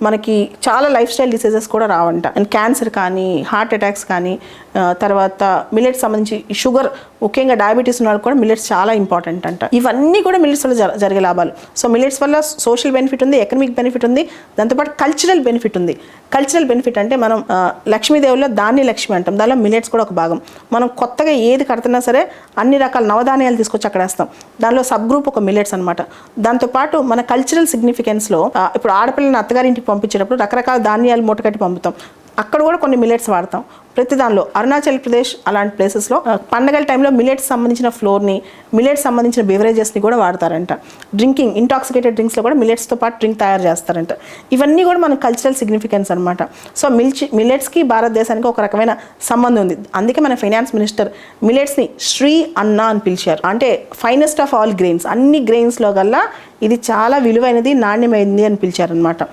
మనకి చాలా life style diseases కూడా రావంట. అండ్ క్యాన్సర్ కానీ, హార్ట్ అటాక్స్ కానీ, తర్వాత మిల్లెట్స్ సంబంధించి షుగర్, ముఖ్యంగా డయాబెటీస్ ఉన్న వాళ్ళకి కూడా మిల్లెట్స్ చాలా ఇంపార్టెంట్ అంట. ఇవన్నీ కూడా మిల్లెట్స్ వల్ల జరిగే లాభాలు. సో మిల్లెట్స్ వల్ల సోషల్ బెనిఫిట్ ఉంది, ఎకనామిక్ బెనిఫిట్ ఉంది, దాంతోపాటు కల్చరల్ బెనిఫిట్ ఉంది. కల్చరల్ బెనిఫిట్ అంటే మనం లక్ష్మీదేవుల్లో ధాన్యలక్ష్మి అంటాం, దానిలో మిల్లెట్స్ కూడా ఒక భాగం. మనం కొత్తగా ఏది కడుతున్నా సరే అన్ని రకాల నవధాన్యాలు తీసుకొచ్చి అక్కడ వేస్తాం. దానిలో సబ్ గ్రూప్ ఒక మిల్లెట్స్ అనమాట. దాంతోపాటు మన కల్చరల్ సిగ్నిఫికెన్స్లో ఇప్పుడు ఆడపిల్లని అత్తగారింటికి పంపించేటప్పుడు రకరకాల ధాన్యాలు మూటకట్టి పంపుతాం, అక్కడ కూడా కొన్ని మిల్లెట్స్ వాడతాం. ప్రతి దానిలో అరుణాచల్ ప్రదేశ్ అలాంటి ప్లేసెస్లో పండగల టైంలో మిల్లెట్స్ సంబంధించిన ఫ్లోర్ని, మిల్లెట్స్ సంబంధించిన బెవరేజెస్ని కూడా వాడతారంట. డ్రింకింగ్, ఇంటాక్సికేటెడ్ డ్రింక్స్లో కూడా మిల్లెట్స్తో పాటు డ్రింక్ తయారు చేస్తారంట. ఇవన్నీ కూడా మన కల్చరల్ సిగ్నిఫికెన్స్ అనమాట. సో మిల్లెట్స్కి భారతదేశానికి ఒక రకమైన సంబంధం ఉంది. అందుకే మన ఫైనాన్స్ మినిస్టర్ మిల్లెట్స్ని శ్రీ అన్న అని పిలిచారు. అంటే ఫైనెస్ట్ ఆఫ్ ఆల్ గ్రెయిన్స్, అన్ని గ్రెయిన్స్లో గల్లా ఇది చాలా విలువైనది, నాణ్యమైనది అని పిలిచారనమాట.